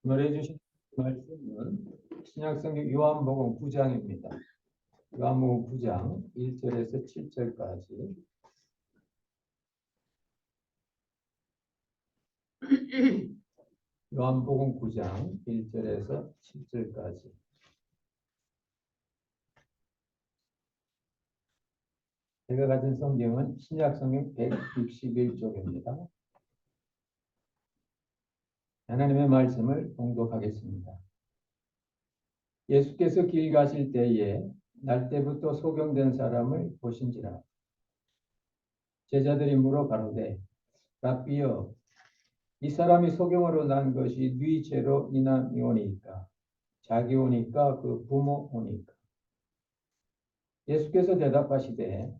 말해 주신 말씀은 신약성경 요한복음 9장입니다. 요한복음 9장 1절에서 7절까지. 요한복음 9장 1절에서 7절까지. 제가 가진 성경은 신약성경 161쪽입니다. 하나님의 말씀을 봉독하겠습니다. 예수께서 길 가실 때에 날 때부터 소경된 사람을 보신지라. 제자들이 물어 가로되 랍비여, 이 사람이 소경으로 난 것이 네 죄로 인함이오니까? 자기 오니까 그 부모 오니까? 예수께서 대답하시되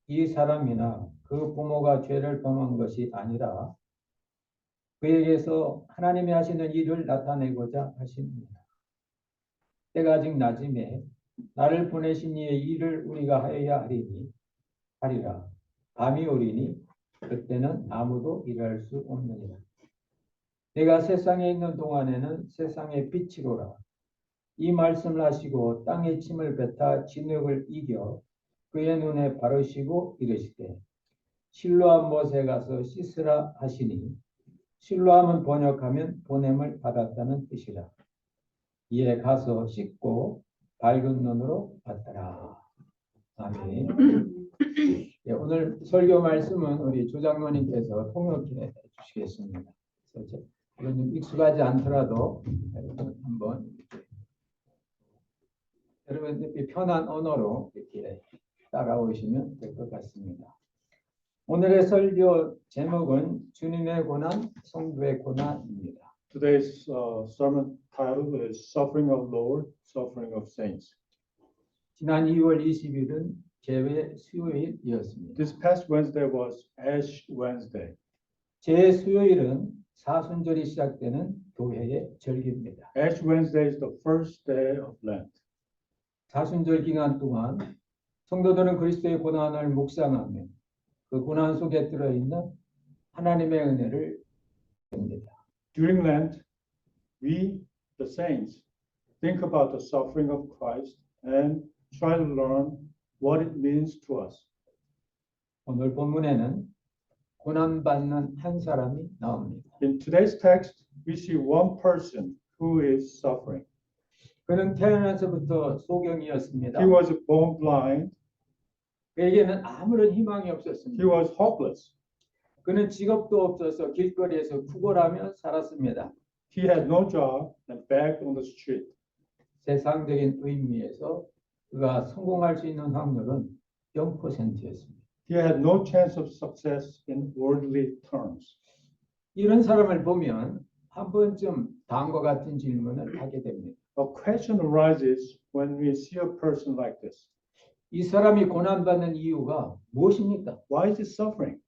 이 사람이나 그 부모가 죄를 범한 것이 아니라 그에게서 하나님이 하시는 일을 나타내고자 하십니다. 때가 아직 낮음에 나를 보내신 이의 일을 우리가 하여야 하리라. 밤이 오리니 그때는 아무도 일할 수 없느니라. 내가 세상에 있는 동안에는 세상의 빛이로라. 이 말씀을 하시고 땅에 침을 뱉어 진흙을 이겨 그의 눈에 바르시고 이르시되 실로암 못에 가서 씻으라 하시니, 실로암은 번역하면 보냄을 받았다는 뜻이라. 이에 가서 씻고 밝은 눈으로 봤더라. 아멘. 네, 오늘 설교 말씀은 우리 조장로님께서 통역해 주시겠습니다. 이건 익숙하지 않더라도 한번 여러분 편한 언어로 이렇게 따라오시면 될 것 같습니다. 오늘의 설교 제목은 주님의 고난, 성도의 고난입니다. Today's sermon title is Suffering of Lord, Suffering of Saints. 지난 2월 20일은 제회 수요일이었습니다. This past Wednesday was Ash Wednesday. 제 수요일은 사순절이 시작되는 교회의 절기입니다. Ash Wednesday is the first day of Lent. 사순절 기간 동안 성도들은 그리스도의 고난을 묵상하며 그 고난 속에 들어있는 하나님의 은혜를 봅니다. During Lent, we, the saints, think about the suffering of Christ and try to learn what it means to us. 오늘 본문에는 고난받는 한 사람이 나옵니다. In today's text, we see one person who is suffering. 그는 태어나서부터 소경이었습니다. He was born blind. 그에게는 아무런 희망이 He 없었습니다. was hopeless. 그는 직업도 없어서 길거리에서 구걸하며 살았습니다. He had no job and begged on the street. 세상적인 의미에서 그가 성공할 수 있는 확률은 0%였습니다. He had no chance of success in worldly terms. 이런 사람을 보면 한 번쯤 다음과 같은 질문을 하게 됩니다. A question arises when we see a person like this. 이 사람이 고난받는 이유가 무엇입니까? Why is he suffering?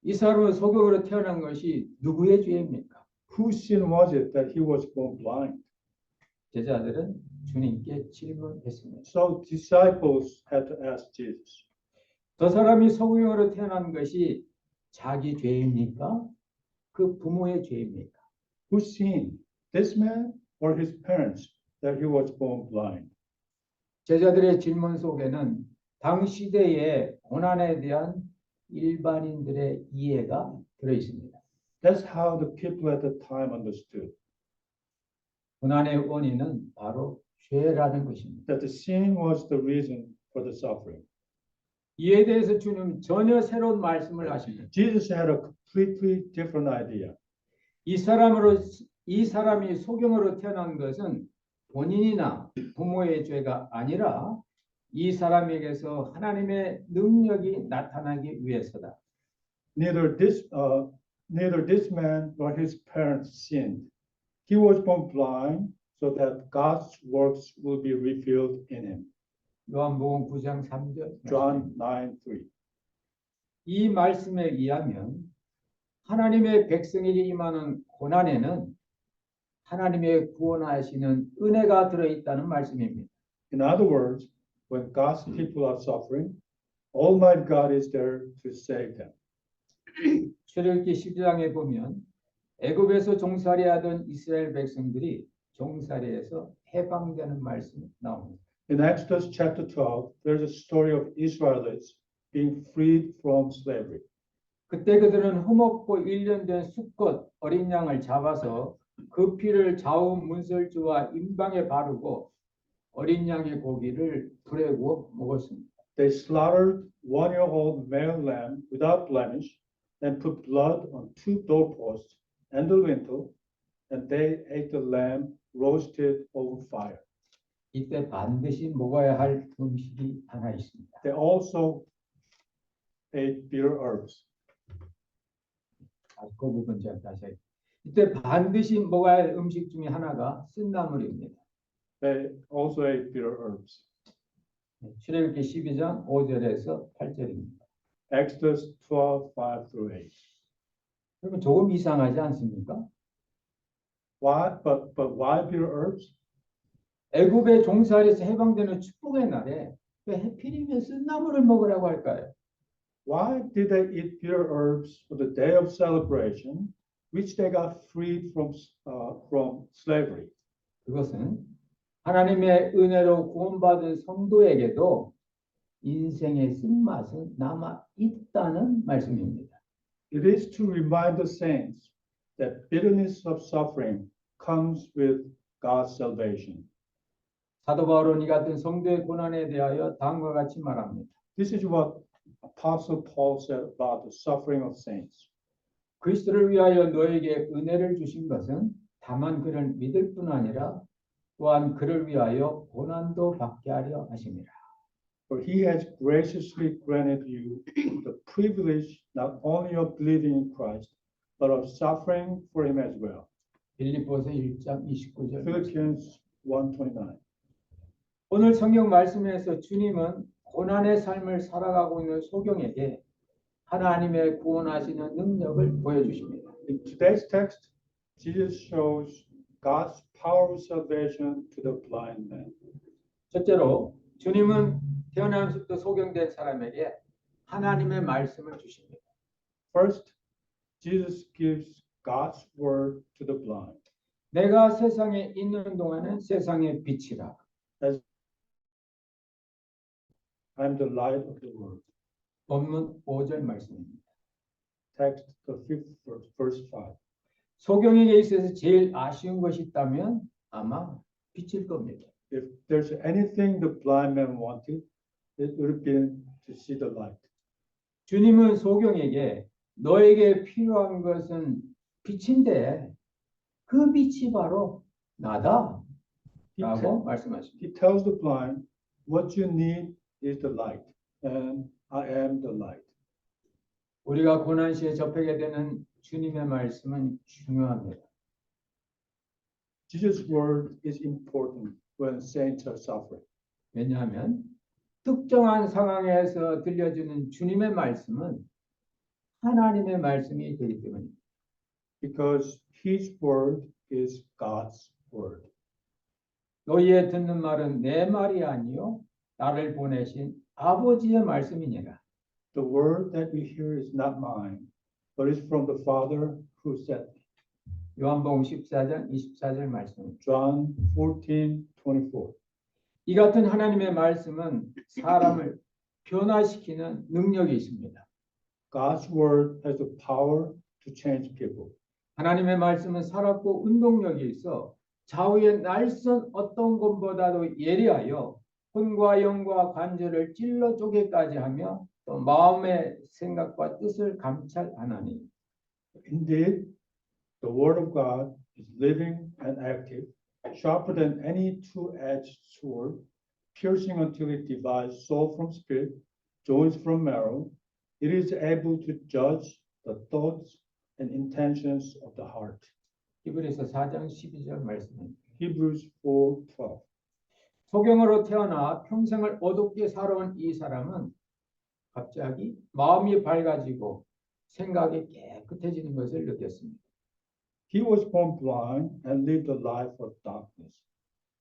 이 사람은 소경으로 태어난 것이 누구의 죄입니까? Whose sin was it that he was born blind? 제자들은 주님께 질문했습니다. So disciples had to ask Jesus. 저 사람이 소경으로 태어난 것이 자기 죄입니까? 그 부모의 죄입니까? Who sinned, this man or his parents, that he was born blind? 제자들의 질문 속에는 당시대의 고난에 대한 일반인들의 이해가 들어 있습니다. That's how the people at the time understood. 고난의 원인은 바로 죄라는 것입니다. That the sin was the reason for the suffering. 이에 대해서 주님 전혀 새로운 말씀을 하십니다. Jesus had a completely different idea. 이 사람이 소경으로 태어난 것은 본인이나 부모의 죄가 아니라 이 사람에게서 하나님의 능력이 나타나기 위해서다. Neither this man nor his parents sinned. He was born blind so that God's works will be revealed in him. 요한복음 9장 3절. John 9:3. 이 말씀에 의하면 하나님의 백성에게 임하는 고난에는 하나님의 구원하시는 은혜가 들어있다는 말씀입니다. In other words, when God's people are suffering, Almighty God is there to save them. 출애굽기 12장에 보면 애굽에서 종살이하던 이스라엘 백성들이 종살이에서 해방되는 말씀이 나옵니다. In Exodus chapter 12, there's a story of Israelites being freed from slavery. 그때 그들은 흠없고 1년 된 수컷 어린 양을 잡아서 그 피를 좌우 문설주와 임방에 바르고 어린 양의 고기를 불에 구워 먹었습니다. They slaughtered 1-year-old male lamb without blemish and put blood on 2 doorposts and the lintel, and they ate the lamb roasted over fire. 이때 반드시 먹어야 할 음식이 하나 있습니다. They also ate bitter herbs. 그 부분 제가 다시 할게요. 이때 반드시 먹어야 할 음식 중에 하나가 쓴나물입니다. They also ate bitter herbs. 출애굽기 12장 5절에서 8절입니다. Exodus 12, 5 through 8. 여러분 조금 이상하지 않습니까? Why? But why bitter herbs? 애굽의 종살이에서 해방되는 축복의 날에 왜 하필이면 쓴나물을 먹으라고 할까요? Why did they eat bitter herbs for the day of celebration, which they got freed from slavery? 그것은 하나님의 은혜로 구원받은 성도에게도 인생의 쓴맛은 남아 있다는 말씀입니다. It is to remind the saints that bitterness of suffering comes with God's salvation. 사도 바울은 이 같은 성도의 고난에 대하여 다음과 같이 말합니다. This is what Apostle Paul said about the suffering of saints. 그리스도를 위하여 너에게 은혜를 주신 것은 다만 그를 믿을 뿐 아니라 또한 그를 위하여 고난도 받게 하려 하심이라. For he has graciously granted you the privilege not only of believing in Christ, but of suffering for him as well. 빌립보서 1장 29절. Philippians 1:29. 오늘 성경 말씀에서 주님은 고난의 삶을 살아가고 있는 소경에게 하나님의 구원하시는 능력을 보여주십니다. In today's text, Jesus shows God's power of salvation to the blind man. 첫째로 주님은 태어남부터 소경된 사람에게 하나님의 말씀을 주십니다. First, Jesus gives God's word to the blind. 내가 세상에 있는 동안은 세상의 빛이라. I am the light of the world. 본문 5절 말씀입니다. Text, the 5th verse 5. 소경에게 있어서 제일 아쉬운 것이 있다면 아마 빛일 겁니다. If there's anything the blind man wanted, it would have been to see the light. 주님은 소경에게 너에게 필요한 것은 빛인데 그 빛이 바로 나다 라고 말씀하십니다. He tells the blind, what you need is the light, and I am the light. 우리가 고난 시에 접하게 되는 주님의 말씀은 중요합니다. Jesus' word is important when saints are suffering. 왜냐하면 특정한 상황에서 들려주는 주님의 말씀은 하나님의 말씀이 되기 때문입니다. Because his word is God's word. 너희의 듣는 말은 내 말이 아니요 나를 보내신 아버지의 말씀이니라. The word that we hear is not mine, but is from the Father who sent me. 요한복음 14장 24절 말씀입니다. John 14:24. 이 같은 하나님의 말씀은 사람을 변화시키는 능력이 있습니다. God's word has the power to change people. 하나님의 말씀은 살았고 운동력이 있어 좌우의 날선 어떤 것보다도 예리하여 혼과 영과 관절을 찔러 쪼개까지 하며 또 마음의 생각과 뜻을 감찰하나니. Indeed, the word of God is living and active, sharper than any two-edged sword, piercing until it divides soul from spirit, joints from marrow. It is able to judge the thoughts and intentions of the heart. 히브리서 4장 12절 말씀입니다. Hebrews 4:12. 소경으로 태어나 평생을 어둡게 살아온 이 사람은 갑자기 마음이 밝아지고 생각이 깨끗해지는 것을 느꼈습니다. He was born blind and lived a life of darkness.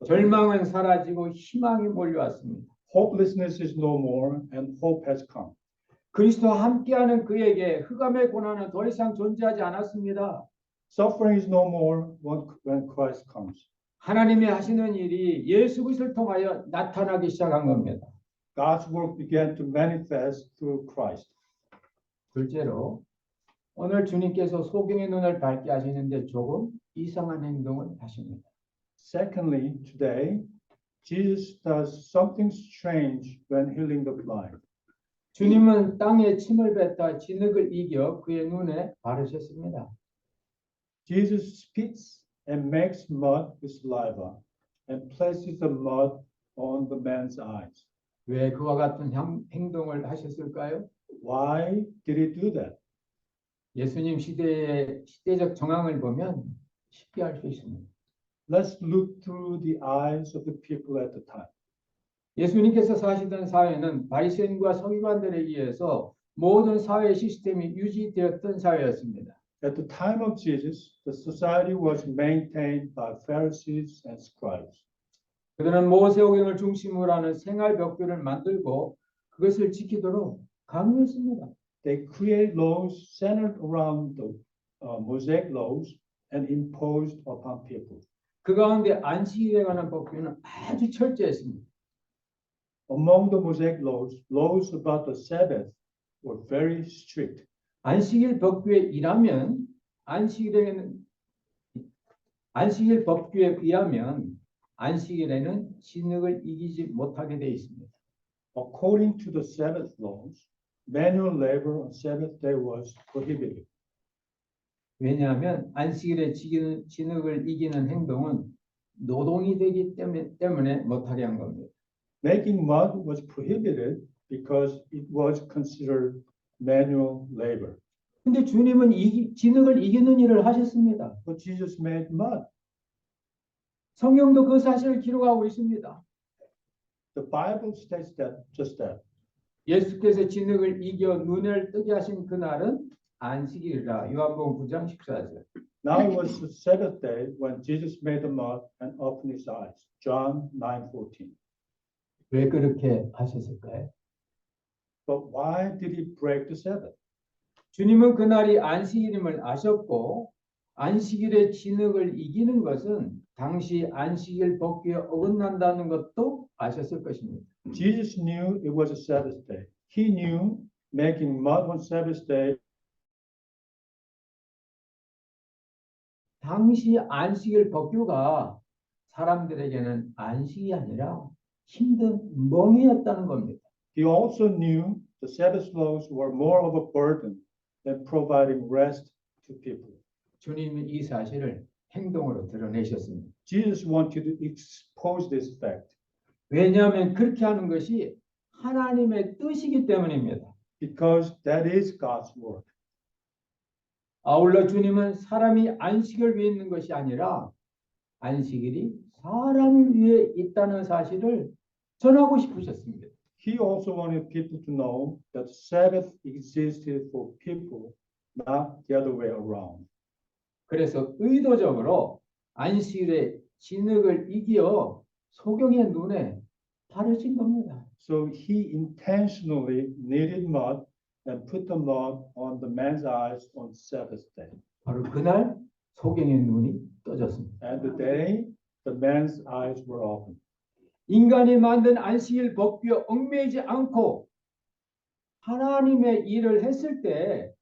절망은 사라지고 희망이 몰려왔습니다. Hopelessness is no more and hope has come. 그리스도와 함께하는 그에게 흑암의 고난은 더 이상 존재하지 않았습니다. Suffering is no more when Christ comes. 하나님이 하시는 일이 예수 그리스도를 통하여 나타나기 시작한 겁니다. God's work began to manifest through Christ. 둘째로 오늘 주님께서 소경의 눈을 밝게 하시는데 조금 이상한 행동을 하십니다. Secondly, today, Jesus does something strange when healing the blind. 주님은 땅에 침을 뱉어 진흙을 이겨 그의 눈에 바르셨습니다. Jesus spits and makes mud with saliva and places the mud on the man's eyes. 왜 그와 같은 행동을 하셨을까요? Why did he do that? 예수님 시대의 시대적 정황을 보면 쉽게 알 수 있습니다. Let's look through the eyes of the people at the time. 예수님께서 사시던 사회는 바리새인과 서기관들에 의해서 모든 사회 시스템이 유지되었던 사회였습니다. At the time of Jesus, the society was maintained by Pharisees and scribes. 그들은 모세오경을 중심으로 하는 생활 벽규를 만들고 그것을 지키도록 강요했습니다. They create laws centered around the Mosaic laws and imposed upon people. 그 가운데 안식일에 관한 법규는 아주 철저했습니다. Among the Mosaic laws, laws about the Sabbath were very strict. 안식일 법규에 의하면 안식일 법규에 의하면 안식일에는 진흙을 이기지 못하게 되어 있습니다. According to the Sabbath laws, manual labor on Sabbath day was prohibited. 왜냐하면 안식일에 진흙을 이기는 행동은 노동이 되기 때문에 못하게 한 겁니다. Making mud was prohibited because it was considered manual labor. 근데 주님은 진흙을 이기는 일을 하셨습니다. But Jesus made mud. 성경도 그 사실을 기록하고 있습니다. The Bible states that just that. 예수께서 진흙을 이겨 눈을 뜨게 하신 그날은 안식일이라. 요한복음 9장 14절. Now it was the Sabbath day when Jesus made the mud and opened his eyes. John 9:14. 왜 그렇게 하셨을까요? But why did he break the Sabbath? 주님은 그날이 안식일임을 아셨고 안식일의 진흙을 이기는 것은 당시 안식일 법규에 어긋난다는 것도 아셨을 것입니다. Jesus knew it was a Sabbath day. He knew making mud on Sabbath day. 당시 안식일 법규가 사람들에게는 안식이 아니라 힘든 멍이었다는 겁니다. He also knew the Sabbath laws were more of a burden than providing rest to people. 주님은 이 사실을 행동으로 드러내셨습니다. Jesus wanted to expose this fact 왜냐하면 그렇게 하는 것이 하나님의 뜻이기 때문입니다. because that is God's work. 아울러 주님은 사람이 안식을 위해 있는 것이 아니라 안식일이 사람을 위해 있다는 사실을 전하고 싶으셨습니다. He also wanted people to know that Sabbath existed for people, not the other way around. 그래서 의도적으로 안식일에 진흙을 이겨 소경의 눈에 바르신 겁니다. So he intentionally kneaded mud and put the mud on the man's eyes on Sabbath day. 바로 그날 소경의 눈이 떠졌습니다. And the day the man's eyes were opened. 인간이 만든 안식일 법규에 얽매이지 않고 하나님의 일을 했을 때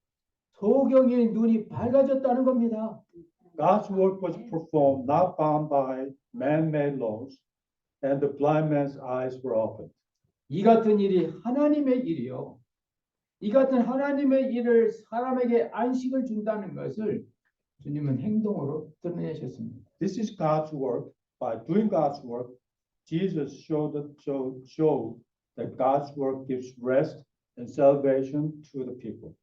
소경의 눈이 밝아졌다는 겁니다. God's work was performed not bound by man-made laws, and the blind man's eyes were opened. 이 같은 일이 하나님의 일이요. 이 같은 하나님의 일을 사람에게 안식을 준다는 것을 주님은 행동으로 드러내셨습니다. This is God's work. By doing God's work, Jesus showed that God's work gives rest and salvation to the people.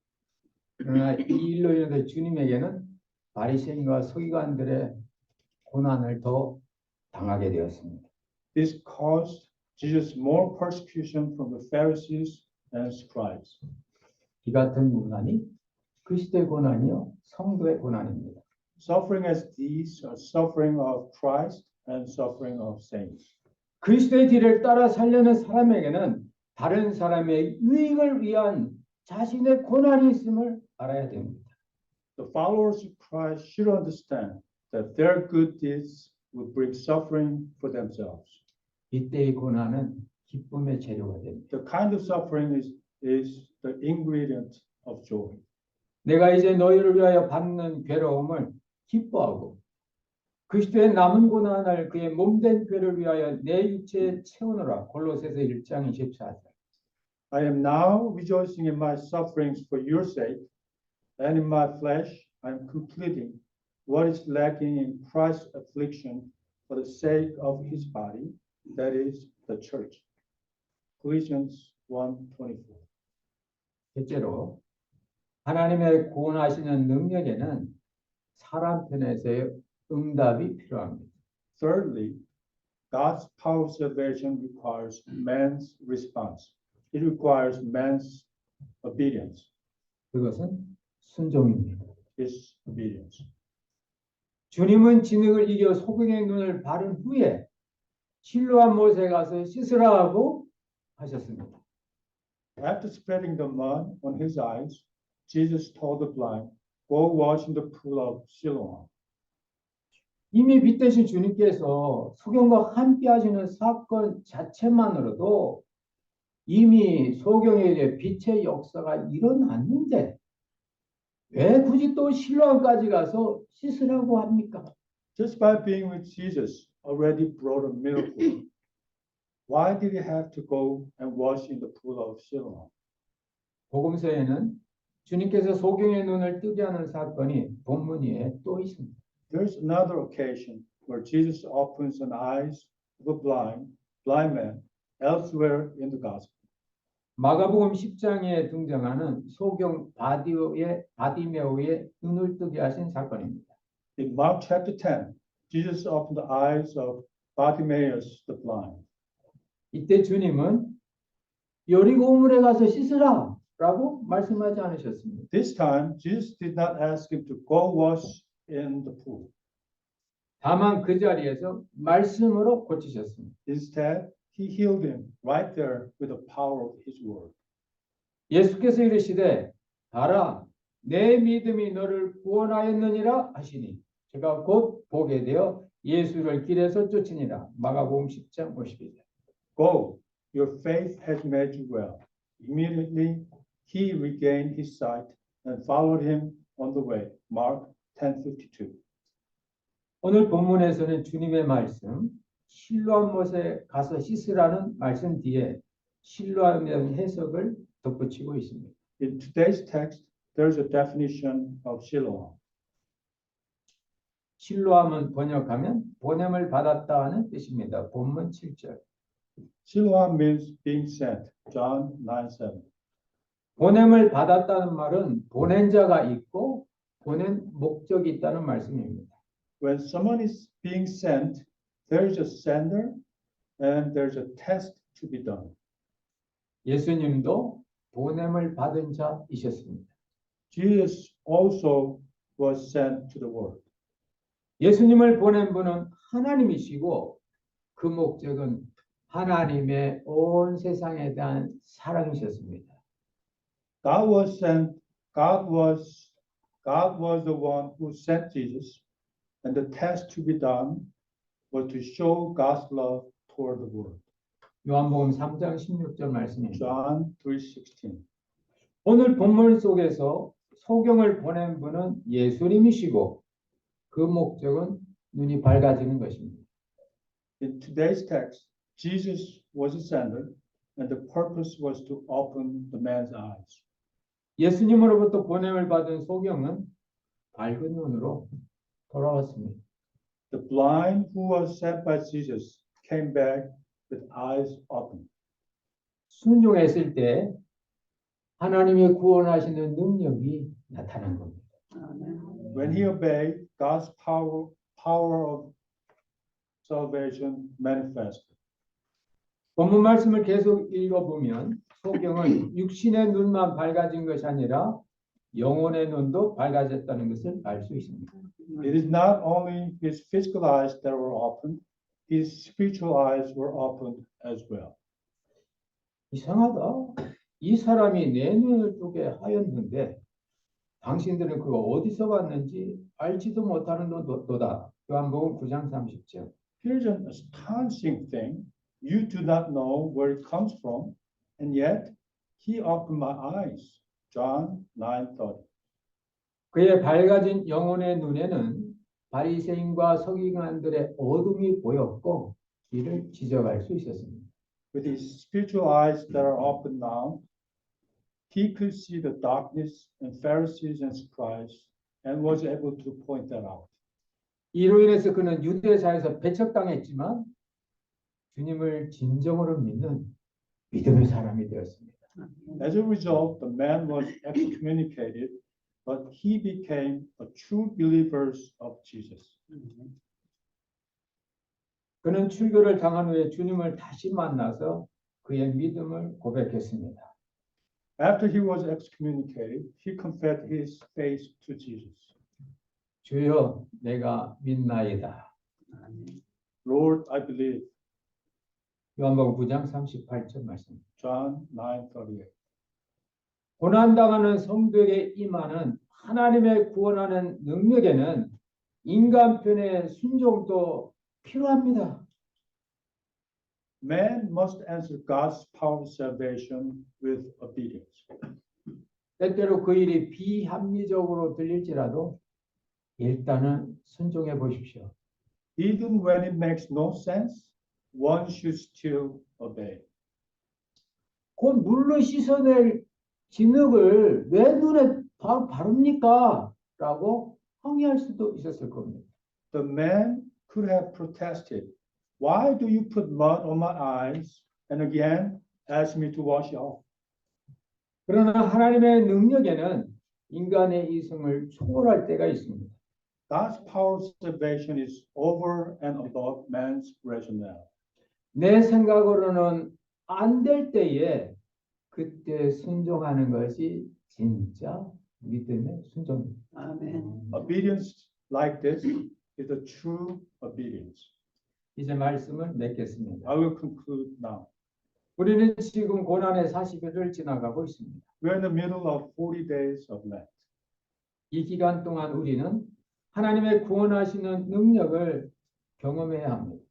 그러나 이 일로 인해서 주님에게는 바리새인과 서기관들의 고난을 더 당하게 되었습니다. This caused Jesus more persecution from the Pharisees and scribes. 이 같은 고난이 그리스도의 고난이요 성도의 고난입니다. Suffering as these are suffering of Christ and suffering of saints. 그리스도의 뒤를 따라 살려는 사람에게는 다른 사람의 유익을 위한 자신의 고난이 있음을 알아야 됩니다. The followers of Christ should understand that their good deeds will bring suffering for themselves. 이때의 고난은 기쁨의 재료가 됩니다. The kind of suffering is the ingredient of joy. 내가 이제 너희를 위하여 받는 괴로움을 기뻐하고 그리스도의 남은 고난을 그의 몸된 죄를 위하여 내 육체에 채우노라. 골로새서 1장 24절. I am now rejoicing in my sufferings for your sake, and in my flesh I am completing what is lacking in Christ's affliction for the sake of his body, that is the church. Galatians 1:24. 첫째로 하나님의 구원하시는 능력에는 사람 편에서의 응답이 필요합니다. Thirdly, God's power of salvation requires man's response. It requires man's obedience. 그것은 순종입니다. His obedience. 주님은 진흙을 이겨 소경의 눈을 바른 후에 실로암 못에 가서 씻으라 하고 하셨습니다. After spreading the mud on his eyes, Jesus told the blind, "Go wash in the pool of Siloam." 이미 빛되신 주님께서 소경과 함께 하시는 사건 자체만으로도 이미 소경에게 빛의 역사가 일어났는데 왜 굳이 또 실로암까지 가서 씻으라고 합니까? Just by being with Jesus already brought a miracle. Why did he have to go and wash in the pool of Siloam? 복음서에는 주님께서 소경의 눈을 뜨게 하는 사건이 본문 위에 또 있습니다. There's another occasion where Jesus opens the eyes of a blind man elsewhere in the gospel. 마가복음 10장에 등장하는 소경 바디메오의 눈을 뜨게 하신 사건입니다. In Mark chapter 10, Jesus opened the eyes of Bartimaeus the blind. 이때 주님은 여리고 우물에 가서 씻으라 라고 말씀하지 않으셨습니다. This time, Jesus did not ask him to go wash in the pool. 다만 그 자리에서 말씀으로 고치셨습니다. Instead, he healed him right there with the power of his word. 예수께서 이르시되 가라 내 믿음이 너를 구원하였느니라 하시니 제가 곧 보게 되어 예수를 길에서 쫓으니라. 마가복음 10장 52절. Go, your faith has made you well. Immediately, he regained his sight and followed him on the way. Mark 10:52. 오늘 본문에서는 주님의 말씀 실로암 못에 가서 씻으라는 말씀 뒤에 실로암에 대한 해석을 덧붙이고 있습니다. In today's text, there's a definition of Siloam. 실로암은 번역하면 보냄을 받았다 하는 뜻입니다. 본문 7절. Siloam means being sent. John 9:7. 보냄을 받았다는 말은 보낸 자가 있고 보낸 목적이 있다는 말씀입니다. When someone is being sent, there's a sender and there's a task to be done. 예수님도 보냄을 받은 자이셨습니다. Jesus also was sent to the world. 예수님을 보낸 분은 하나님이시고 그 목적은 하나님의 온 세상에 대한 사랑이셨습니다. God was sent. God was the one who sent Jesus, and the task to be done was to show God's love toward the world. 요한복음 3장 16절 말씀입니다. John 3:16. 오늘 본문 속에서 소경을 보낸 분은 예수님이시고 그 목적은 눈이 밝아지는 것입니다. In today's text, Jesus was a sender, and the purpose was to open the man's eyes. 예수님으로부터 보냄을 받은 소경은 밝은 눈으로 돌아왔습니다. The blind who was sent by Jesus came back with eyes open. 순종했을 때 하나님의 구원하시는 능력이 나타난 겁니다. When he obeyed, God's power of salvation manifested. 본문 말씀을 계속 읽어보면 소경은 육신의 눈만 밝아진 것이 아니라 영혼의 눈도 밝아졌다는 것을 알 수 있습니다. It is not only his physical eyes that were opened, his spiritual eyes were opened as well. 이상하다. 이 사람이 내 눈을 뜨게 하였는데 당신들은 그거 어디서 봤는지 알지도 못하는 도다. 요한복음 9장 30절. Here's an astonishing thing. You do not know where it comes from, and yet he opened my eyes. John 9:30. 그의 밝아진 영혼의 눈에는 바리새인과 서기관들의 어둠이 보였고 길을 지적할 수 있었습니다. With his spiritual eyes that are open now, he could see the darkness and Pharisees and scribes and was able to point that out. 이로 인해서 그는 유대사에서 배척당했지만 주님을 진정으로 믿는 믿음의 사람이 되었습니다. As a result, the man was excommunicated, but he became a true believer of Jesus. 그는 출교를 당한 후에 주님을 다시 만나서 그의 믿음을 고백했습니다. After he was excommunicated, he confessed his faith to Jesus. 주여 내가 믿나이다. Lord, I believe. 요한복음 9장 38절 말씀. John 9:38. 고난당하는 성도에게 임하는 하나님의 구원하는 능력에는 인간편의 순종도 필요합니다. Man must answer God's power of salvation with obedience. 때때로 그 일이 비합리적으로 들릴지라도 일단은 순종해 보십시오. Even when it makes no sense, one should still obey. 곧 물로 씻어낼 진흙을 왜 눈에 바릅니까? 라고 항의할 수도 있었을 겁니다. The man could have protested, "Why do you put mud on my eyes and again ask me to wash off?" 그러나 하나님의 능력에는 인간의 이성을 초월할 때가 있습니다. God's power of salvation is over and above man's rationale. 내 생각으로는 안 될 때에 그때 순종하는 것이 진짜 믿음의 순종입니다. 아멘. Obedience like this is a true obedience. 이제 말씀을 맺겠습니다. I will conclude now. 우리는 지금 고난의 40일을 지나가고 있습니다. We're in the middle of 40 days of Lent. 이 기간 동안 우리는 하나님의 구원하시는 능력을 경험해야 합니다.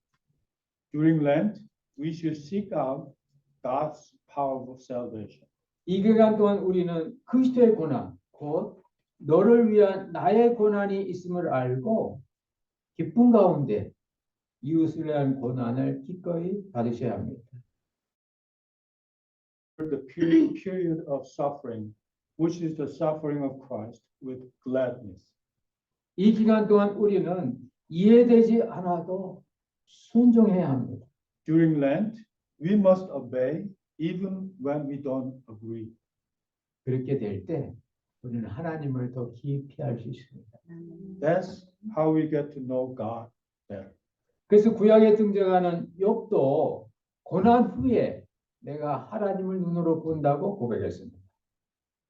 During Lent, we should seek out God's power of salvation. 이 기간 동안 우리는 그리스도의 고난, 곧 너를 위한 나의 고난이 있음을 알고 기쁨 가운데 이웃을 위한 고난을 기꺼이 받으셔야 합니다. The period of suffering, which is the suffering of Christ, with gladness. 이 기간 동안 우리는 이해되지 않아도 순종해야 합니다. During Lent, we must obey even when we don't agree. 그렇게 될 때 우리는 하나님을 더 깊이 알 수 있습니다. That's how we get to know God better. 그래서 구약에 등장하는 욥도 고난 후에 내가 하나님을 눈으로 본다고 고백했습니다.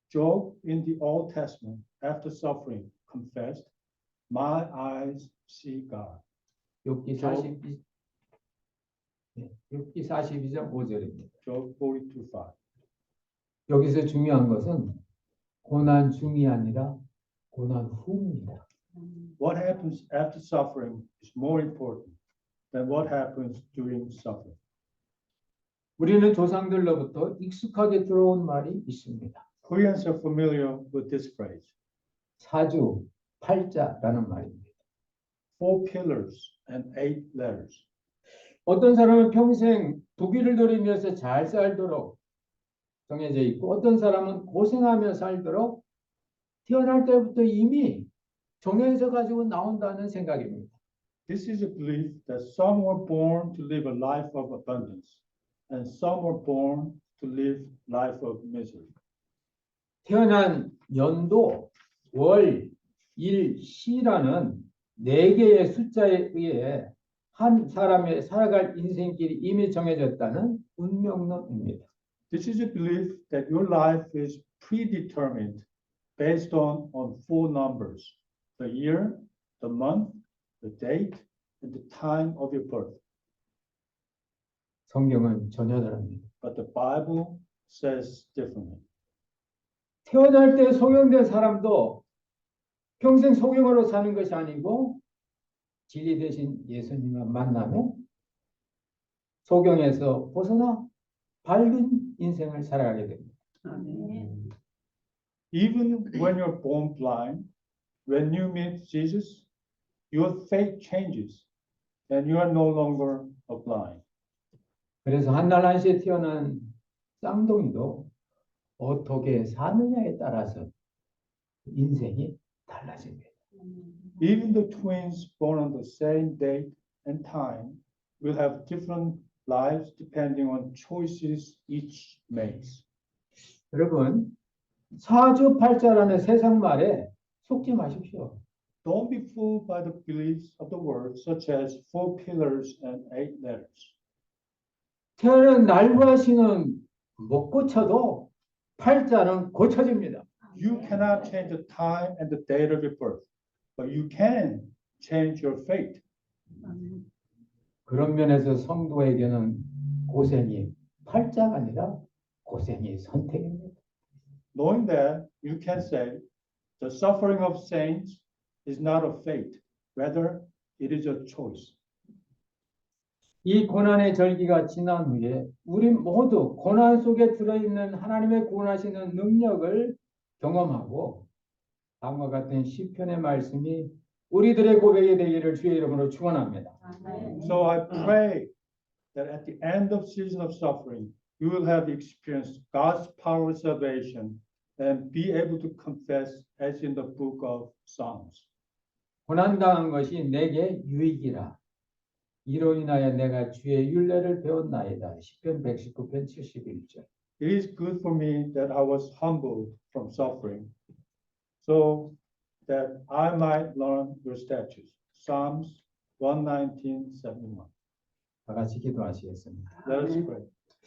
Job in the Old Testament, after suffering, confessed, "My eyes see God." 욥기 42장 5절입니다. Job 42:5. 여기서 중요한 것은 고난 중이 아니라 고난 후입니다. What happens after suffering is more important than what happens during suffering. 우리는 조상들로부터 익숙하게 들어온 말이 있습니다. Koreans are familiar with this phrase. 사주, 팔자라는 말입니다. 4 pillars and 8 letters. 어떤 사람은 평생 부귀를 누리면서 잘 살도록 정해져 있고 어떤 사람은 고생하며 살도록 태어날 때부터 이미 정해져 가지고 나온다는 생각입니다. This is a belief that some were born to live a life of abundance and some were born to live life of misery. 태어난 연도, 월, 일, 시라는 4개의 숫자에 의해 한 사람의 살아갈 인생길이 이미 정해졌다는 운명론입니다. This is a belief that your life is predetermined based on 4 numbers: the year, the month, the date, and the time of your birth. 성경은 전혀 다릅니다. But the Bible says differently. 태어날 때 소경된 사람도 평생 소경으로 사는 것이 아니고 진리 대신 예수님을 만나면 소경에서 벗어나 밝은 인생을 살아가게 됩니다. 아멘. Even when you're born blind, when you meet Jesus, your faith changes and you are no longer a blind. 그래서 한날 한시에 태어난 쌍둥이도 어떻게 사느냐에 따라서 인생이 달라집니다. Even the twins born on the same date and time will have different lives depending on choices each makes. 여러분, 사주팔자라는 세상 말에 속지 마십시오. Don't be fooled by the beliefs of the world, such as 4 pillars and 8 letters. 태어난 날과 시는 못 고쳐도 팔자는 고쳐집니다. You cannot change the time and the date of your birth, but you can change your fate. 그런 면에서 성도에게는 고생이 팔자가 아니라 고생이 선택입니다. Knowing that, you can say the suffering of saints is not a fate, rather it is a choice. 이 고난의 절기가 지난 후에 우리 모두 고난 속에 들어있는 하나님의 구원하시는 능력을 경험하고 다음과 같은 시편의 말씀이 우리들의 고백이 되기를 주의 이름으로 축원합니다. So I pray that at the end of season of suffering, you will have experienced God's power of salvation and be able to confess as in the book of Psalms. 고난당한 것이 내게 유익이라. 이로 인하여 내가 주의 율례를 배웠나이다. 시편 119편 71절. It is good for me that I was humbled from suffering, so that I might learn your statutes. Psalms 119:71. 다 같이 기도하시겠습니다. Let us pray.